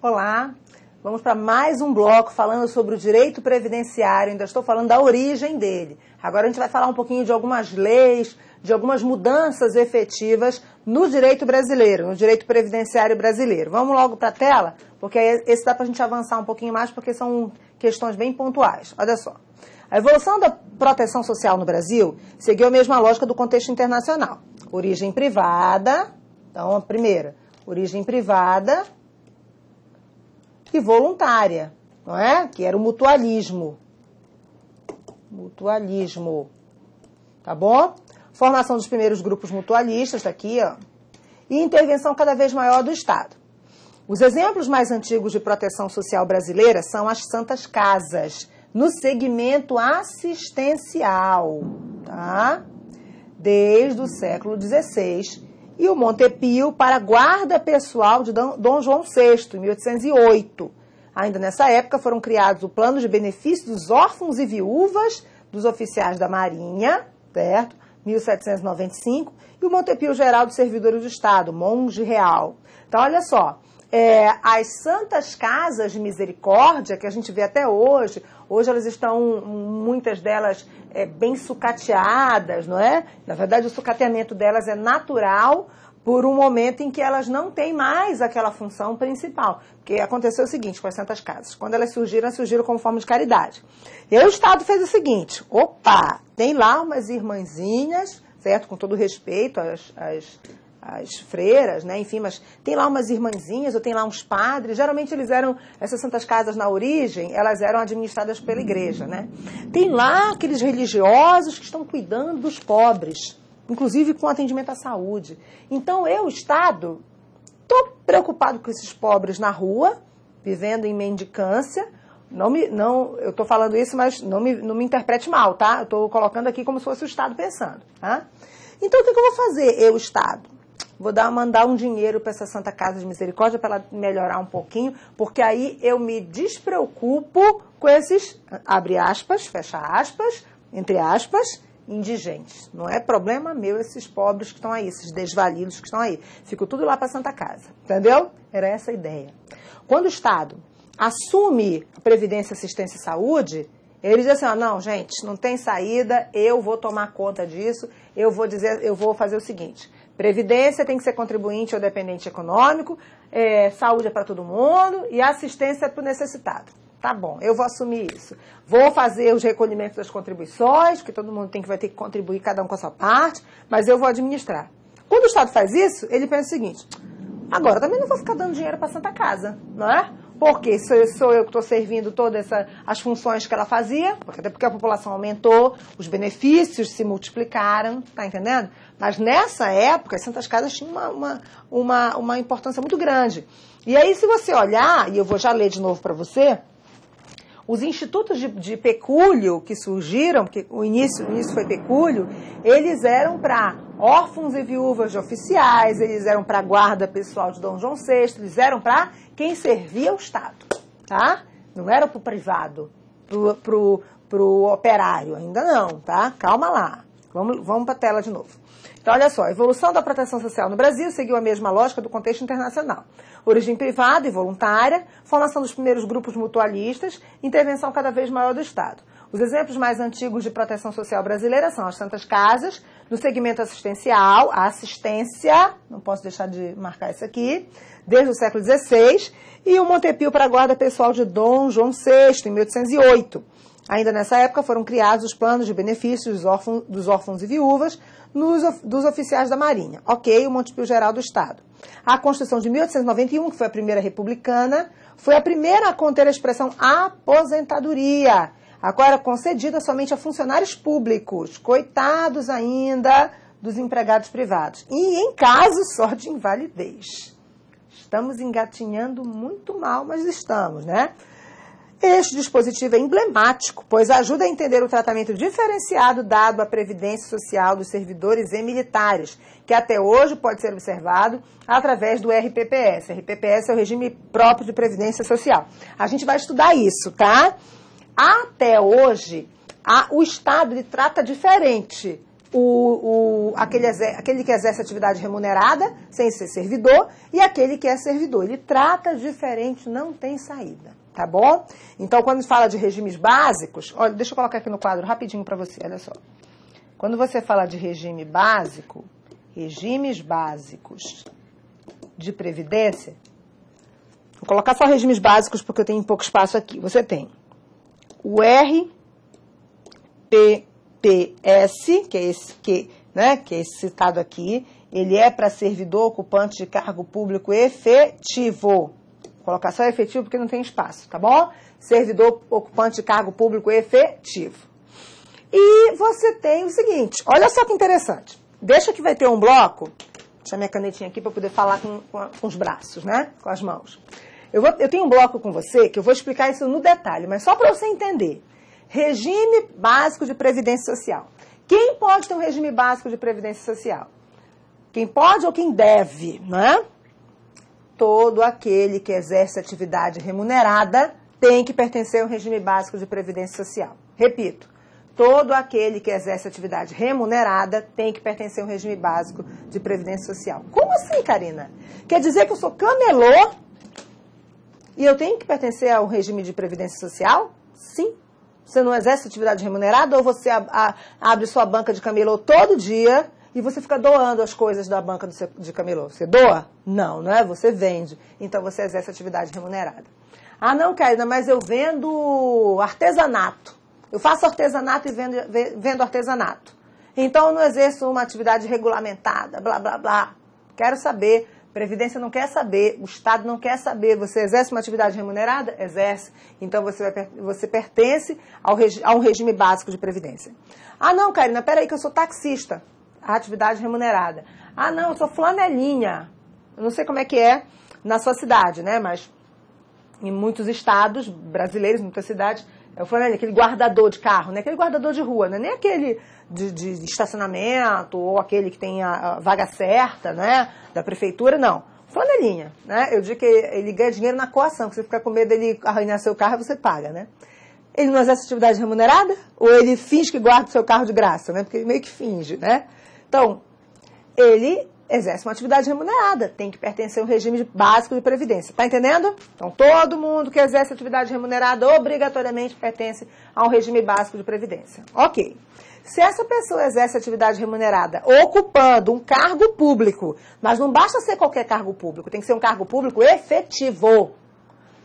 Olá, vamos para mais um bloco falando sobre o direito previdenciário, ainda estou falando da origem dele. Agora a gente vai falar um pouquinho de algumas leis, de algumas mudanças efetivas no direito brasileiro, no direito previdenciário brasileiro. Vamos logo para a tela, porque esse dá para a gente avançar um pouquinho mais, porque são questões bem pontuais. Olha só. A evolução da proteção social no Brasil seguiu a mesma lógica do contexto internacional. Origem privada, então a primeira, origem privada e voluntária, não é? Que era o mutualismo. Mutualismo, tá bom? Formação dos primeiros grupos mutualistas, tá aqui, ó. E intervenção cada vez maior do Estado. Os exemplos mais antigos de proteção social brasileira são as Santas Casas, no segmento assistencial, tá? Desde o século XVI, e o Montepio para a guarda pessoal de Dom João VI, em 1808. Ainda nessa época foram criados o plano de benefício dos órfãos e viúvas dos oficiais da Marinha, certo? 1795, e o Montepio Geral dos Servidores do Estado, Monge Real. Então, olha só, as Santas Casas de Misericórdia, que a gente vê até hoje elas estão, muitas delas, bem sucateadas, não é? Na verdade, o sucateamento delas é natural por um momento em que elas não têm mais aquela função principal. Porque aconteceu o seguinte com as Santas Casas. Quando elas surgiram como forma de caridade. E aí o Estado fez o seguinte, tem lá umas irmãzinhas, certo? Com todo respeito às freiras, né? Enfim, mas tem lá umas irmãzinhas ou tem lá uns padres. Geralmente essas Santas Casas na origem, elas eram administradas pela igreja, né? Tem lá aqueles religiosos que estão cuidando dos pobres, inclusive com atendimento à saúde. Então, eu, Estado, estou preocupado com esses pobres na rua, vivendo em mendicância. Eu estou falando isso, mas não me interprete mal, tá? Eu estou colocando aqui como se fosse o Estado pensando, tá? Então, o que eu vou fazer, eu, Estado? Vou mandar um dinheiro para essa Santa Casa de Misericórdia para ela melhorar um pouquinho, porque aí eu me despreocupo com esses, abre aspas, fecha aspas, entre aspas, indigentes. Não é problema meu esses pobres que estão aí, esses desvalidos que estão aí. Fico tudo lá para a Santa Casa, entendeu? Era essa a ideia. Quando o Estado assume a Previdência, Assistência e Saúde, ele diz assim, não, gente, não tem saída, eu vou tomar conta disso, eu vou fazer o seguinte, Previdência tem que ser contribuinte ou dependente econômico, saúde é para todo mundo e assistência é para o necessitado. Tá bom, eu vou assumir isso. Vou fazer os recolhimentos das contribuições, porque todo mundo vai ter que contribuir, cada um com a sua parte, mas eu vou administrar. Quando o Estado faz isso, ele pensa o seguinte, agora também não vou ficar dando dinheiro para a Santa Casa, não é? Porque sou eu que estou servindo todas as funções que ela fazia, até porque a população aumentou, os benefícios se multiplicaram, tá entendendo? Mas nessa época, as Santas Casas tinham uma importância muito grande. E aí, se você olhar, e eu vou já ler de novo para você, os institutos de pecúlio que surgiram, porque o início foi pecúlio, eles eram para órfãos e viúvas de oficiais, eles eram para a guarda pessoal de Dom João VI, eles eram para quem servia ao Estado, tá? Não era para o privado, pro operário, ainda não, tá? Calma lá, vamos para a tela de novo. Então, olha só, a evolução da proteção social no Brasil seguiu a mesma lógica do contexto internacional. Origem privada e voluntária, formação dos primeiros grupos mutualistas, intervenção cada vez maior do Estado. Os exemplos mais antigos de proteção social brasileira são as Santas Casas, no segmento assistencial, a assistência, não posso deixar de marcar isso aqui, desde o século XVI, e o Montepio para a guarda pessoal de Dom João VI, em 1808. Ainda nessa época foram criados os planos de benefícios dos órfãos e viúvas dos oficiais da Marinha. Ok, o Montepio Geral do Estado. A Constituição de 1891, que foi a primeira republicana, foi a primeira a conter a expressão aposentadoria, a qual era concedida somente a funcionários públicos, coitados ainda dos empregados privados, e em caso só de invalidez. Estamos engatinhando muito mal, mas estamos, né? Este dispositivo é emblemático, pois ajuda a entender o tratamento diferenciado dado à previdência social dos servidores e militares, que até hoje pode ser observado através do RPPS. RPPS é o Regime Próprio de Previdência Social. A gente vai estudar isso, tá? Até hoje, o Estado ele trata diferente aquele que exerce atividade remunerada, sem ser servidor, e aquele que é servidor. Ele trata diferente, não tem saída, tá bom? Então, quando fala de regimes básicos, olha, deixa eu colocar aqui no quadro rapidinho para você, olha só. Quando você fala de regime básico, regimes básicos de previdência, vou colocar só regimes básicos porque eu tenho pouco espaço aqui. Você tem o RPPS, que é esse citado aqui, ele é para servidor ocupante de cargo público efetivo. Vou colocar só efetivo porque não tem espaço, tá bom? Servidor ocupante de cargo público efetivo. E você tem o seguinte, olha só que interessante. Deixa que vai ter um bloco, deixa minha canetinha aqui para poder falar com os braços, né? Com as mãos. Eu tenho um bloco com você que eu vou explicar isso no detalhe, mas só para você entender. Regime básico de previdência social. Quem pode ter um regime básico de previdência social? Quem pode ou quem deve, não é? Todo aquele que exerce atividade remunerada tem que pertencer a um regime básico de previdência social. Repito, todo aquele que exerce atividade remunerada tem que pertencer a um regime básico de previdência social. Como assim, Karina? Quer dizer que eu sou camelô e eu tenho que pertencer ao regime de previdência social? Sim. Você não exerce atividade remunerada ou você abre sua banca de camelô todo dia e você fica doando as coisas da banca de camelô? Você doa? Não, não é? Você vende. Então você exerce atividade remunerada. Ah, não, Karina, mas eu vendo artesanato. Eu faço artesanato e vendo artesanato. Então eu não exerço uma atividade regulamentada, blá, blá, blá. Quero saber. Previdência não quer saber, o Estado não quer saber. Você exerce uma atividade remunerada? Exerce. Então você pertence a um regime básico de previdência. Ah, não, Karina, peraí que eu sou taxista. A atividade remunerada. Ah, não, eu sou flanelinha. Eu não sei como é que é na sua cidade, né? Mas em muitos estados brasileiros, em muitas cidades, é o flanelinha, aquele guardador de carro, né? Aquele guardador de rua, né? Nem aquele de estacionamento ou aquele que tem a vaga certa, né? Da prefeitura, não. Flanelinha, né? Eu digo que ele ganha dinheiro na coação, que você fica com medo dele arranhar seu carro e você paga, né? Ele não exerce atividade remunerada? Ou ele finge que guarda o seu carro de graça, né? Porque ele meio que finge, né? Então, ele exerce uma atividade remunerada, tem que pertencer a um regime básico de previdência. Tá entendendo? Então, todo mundo que exerce atividade remunerada obrigatoriamente pertence a um regime básico de previdência. Ok. Se essa pessoa exerce atividade remunerada ocupando um cargo público, mas não basta ser qualquer cargo público, tem que ser um cargo público efetivo.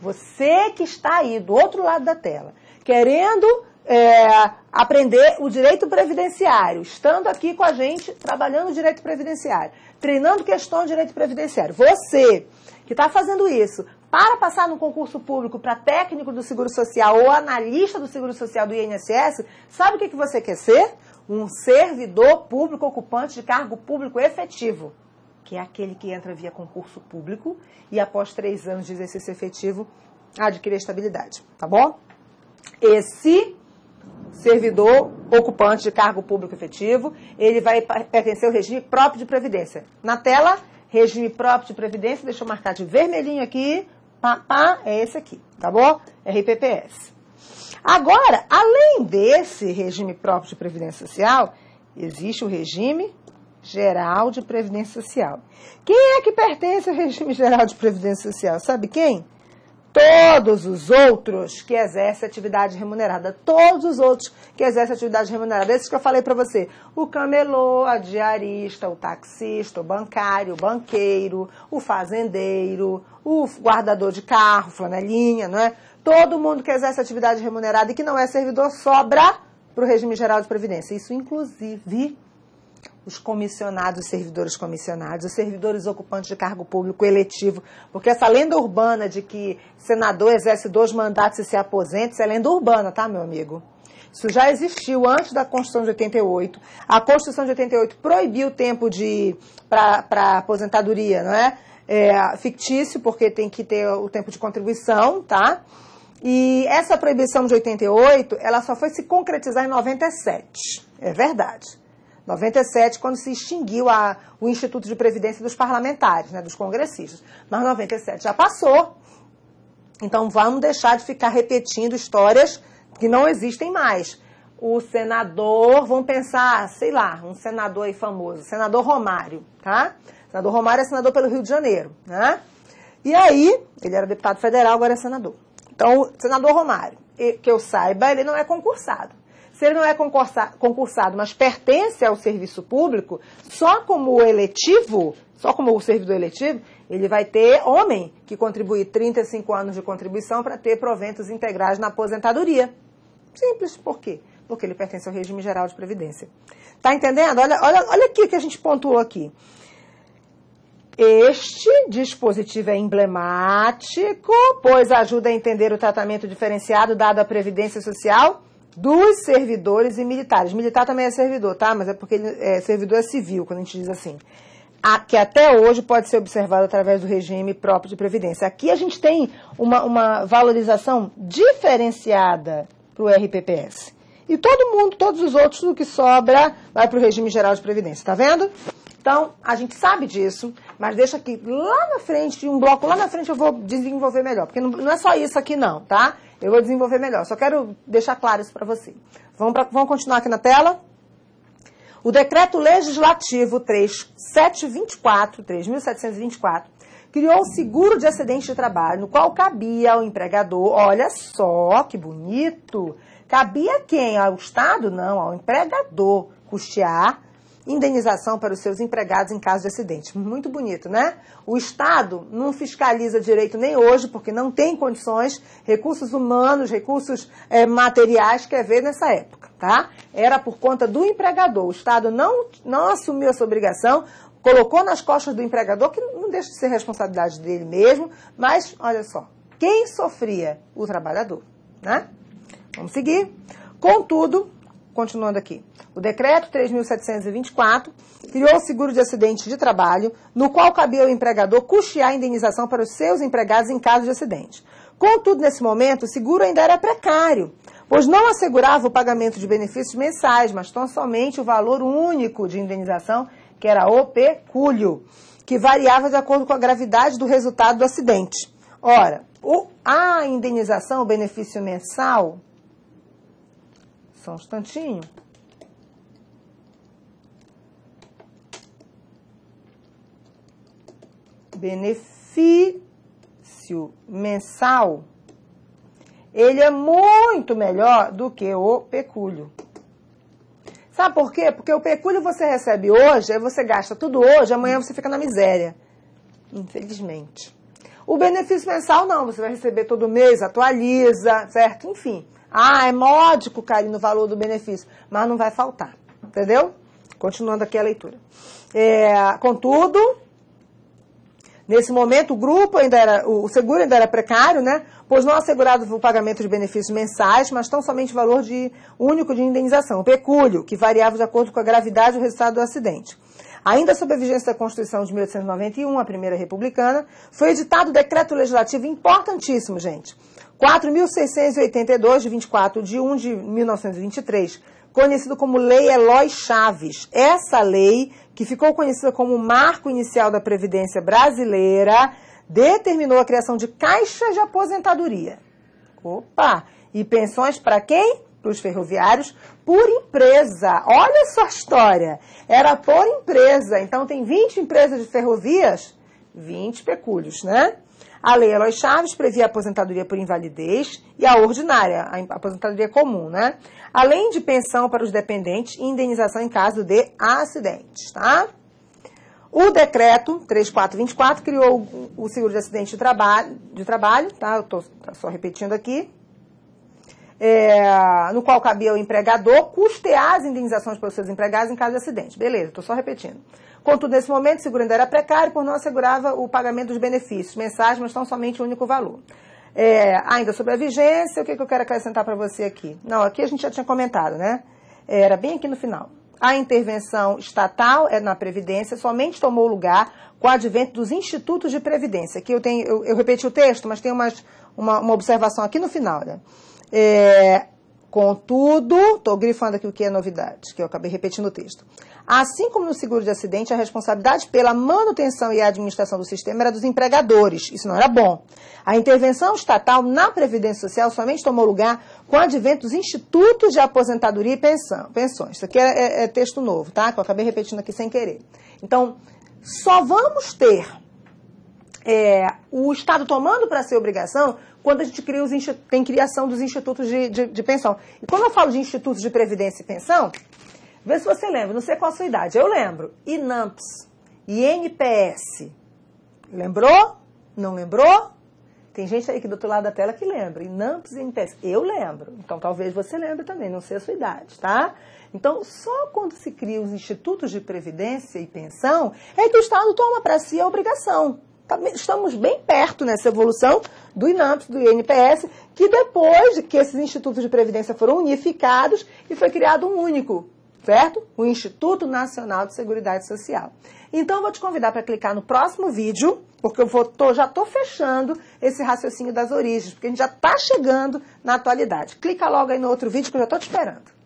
Você que está aí do outro lado da tela, querendo aprender o direito previdenciário, estando aqui com a gente, trabalhando o direito previdenciário, treinando questões de direito previdenciário. Você que está fazendo isso para passar no concurso público para técnico do Seguro Social ou analista do Seguro Social do INSS, sabe o que você quer ser? Um servidor público ocupante de cargo público efetivo, que é aquele que entra via concurso público e após 3 anos de exercício efetivo adquire a estabilidade, tá bom? Esse servidor ocupante de cargo público efetivo, ele vai pertencer ao regime próprio de previdência. Na tela, regime próprio de previdência, deixa eu marcar de vermelhinho aqui, é esse aqui, tá bom? RPPS. Agora, além desse regime próprio de previdência social, existe o regime geral de previdência social. Quem é que pertence ao regime geral de previdência social? Sabe quem? Todos os outros que exercem atividade remunerada. Todos os outros que exercem atividade remunerada. Esses que eu falei para você. O camelô, a diarista, o taxista, o bancário, o banqueiro, o fazendeiro, o guardador de carro, flanelinha, não é? Todo mundo que exerce atividade remunerada e que não é servidor sobra para o regime geral de previdência. Isso, inclusive, os comissionados, os servidores ocupantes de cargo público eletivo, porque essa lenda urbana de que senador exerce 2 mandatos e se aposenta, isso é lenda urbana, tá, meu amigo? Isso já existiu antes da Constituição de 88. A Constituição de 88 proibiu o tempo para aposentadoria, não é? Fictício, porque tem que ter o tempo de contribuição, tá? E essa proibição de 88, ela só foi se concretizar em 97, é verdade. 97, quando se extinguiu o Instituto de Previdência dos parlamentares, né, dos congressistas. Mas 97 já passou. Então vamos deixar de ficar repetindo histórias que não existem mais. o senador, vamos pensar, sei lá, um senador aí famoso, senador Romário, tá? O senador Romário é senador pelo Rio de Janeiro, né? E aí, ele era deputado federal, agora é senador. Então, o senador Romário, que eu saiba, ele não é concursado. Se ele não é concursado, mas pertence ao serviço público, só como eletivo, só como o servidor eletivo, ele vai ter homem que contribui 35 anos de contribuição para ter proventos integrais na aposentadoria. Simples. Por quê? Porque ele pertence ao regime geral de previdência. Tá entendendo? Olha aqui que a gente pontuou aqui. Este dispositivo é emblemático, pois ajuda a entender o tratamento diferenciado dado à Previdência Social dos servidores e militares. Militar também é servidor, tá? Mas é porque servidor é civil, quando a gente diz assim. Que até hoje pode ser observado através do regime próprio de Previdência. Aqui a gente tem uma valorização diferenciada para o RPPS. E todo mundo, todos os outros, o que sobra, vai para o regime geral de Previdência, tá vendo? Então, a gente sabe disso, mas deixa aqui lá na frente, um bloco lá na frente eu vou desenvolver melhor, porque não é só isso aqui não, tá? Eu vou desenvolver melhor, só quero deixar claro isso para você. Vamos continuar aqui na tela? O Decreto Legislativo 3.724, criou o seguro de acidente de trabalho, no qual cabia ao empregador, olha só que bonito, cabia a quem? Ao Estado? Não, ao empregador custear indenização para os seus empregados em caso de acidente. Muito bonito, né? O Estado não fiscaliza direito nem hoje, porque não tem condições, recursos humanos, recursos materiais, quer ver nessa época, tá? Era por conta do empregador. O Estado não assumiu essa obrigação, colocou nas costas do empregador, que não deixa de ser responsabilidade dele mesmo, mas, olha só, quem sofria? O trabalhador, né? Vamos seguir. Contudo, continuando aqui, o Decreto 3.724 criou o seguro de acidente de trabalho, no qual cabia ao empregador custear a indenização para os seus empregados em caso de acidente. Contudo, nesse momento, o seguro ainda era precário, pois não assegurava o pagamento de benefícios mensais, mas tão somente o valor único de indenização, que era o pecúlio, que variava de acordo com a gravidade do resultado do acidente. Ora, a indenização, o benefício mensal, só um instantinho. Benefício mensal, ele é muito melhor do que o pecúlio. Sabe por quê? Porque o pecúlio você recebe hoje, aí você gasta tudo hoje, amanhã você fica na miséria. Infelizmente. O benefício mensal não, você vai receber todo mês, atualiza, certo? Enfim. É módico, Karine, no valor do benefício, mas não vai faltar, entendeu? Continuando aqui a leitura. Contudo, nesse momento o seguro ainda era precário, né? Pois não assegurado o pagamento de benefícios mensais, mas tão somente o valor único de indenização, o pecúlio, que variava de acordo com a gravidade do resultado do acidente. Ainda sob a vigência da Constituição de 1891, a primeira republicana, foi editado o decreto legislativo importantíssimo, gente, 4.682, de 24 de 1 de 1923, conhecido como Lei Eloy Chaves. Essa lei, que ficou conhecida como o Marco Inicial da Previdência Brasileira, determinou a criação de caixas de aposentadoria. E pensões para quem? Para os ferroviários, por empresa. Olha só a história. Era por empresa. Então, tem 20 empresas de ferrovias, 20 pecúlios, né? A Lei Eloy Chaves previa a aposentadoria por invalidez e a ordinária, a aposentadoria comum, né? Além de pensão para os dependentes e indenização em caso de acidentes, tá? O decreto 3424 criou o seguro de acidente de trabalho, tá? Eu estou só repetindo aqui. No qual cabia ao empregador custear as indenizações pelos seus empregados em caso de acidente. Beleza, estou só repetindo. Contudo, nesse momento, o seguro ainda era precário, por não assegurava o pagamento dos benefícios mensais, mas tão somente o único valor. Ainda sobre a vigência, o que eu quero acrescentar para você aqui? Não, aqui a gente já tinha comentado, né? Era bem aqui no final. A intervenção estatal na Previdência somente tomou lugar com o advento dos institutos de Previdência. Aqui eu repeti o texto, mas tem uma observação aqui no final, né? Contudo, estou grifando aqui o que é novidade, que eu acabei repetindo o texto. Assim como no seguro de acidente, a responsabilidade pela manutenção e administração do sistema era dos empregadores. Isso não era bom. A intervenção estatal na Previdência Social somente tomou lugar com o advento dos institutos de aposentadoria e pensões. Isso aqui é texto novo, tá? Que eu acabei repetindo aqui sem querer. Então, só vamos ter o Estado tomando para ser obrigação quando a gente tem criação dos institutos de pensão. E quando eu falo de institutos de previdência e pensão, vê se você lembra, não sei qual a sua idade, eu lembro. INAMPS, INPS. Lembrou? Não lembrou? Tem gente aí que do outro lado da tela que lembra. INAMPS e INPS. Eu lembro. Então talvez você lembre também, não sei a sua idade, tá? Então, só quando se cria os institutos de previdência e pensão é que o Estado toma para si a obrigação. Estamos bem perto nessa evolução do INAMPS, do INPS, que depois de que esses institutos de previdência foram unificados e foi criado um único, certo? O Instituto Nacional de Seguridade Social. Então, eu vou te convidar para clicar no próximo vídeo, porque já estou fechando esse raciocínio das origens, porque a gente já está chegando na atualidade. Clica logo aí no outro vídeo que eu já estou te esperando.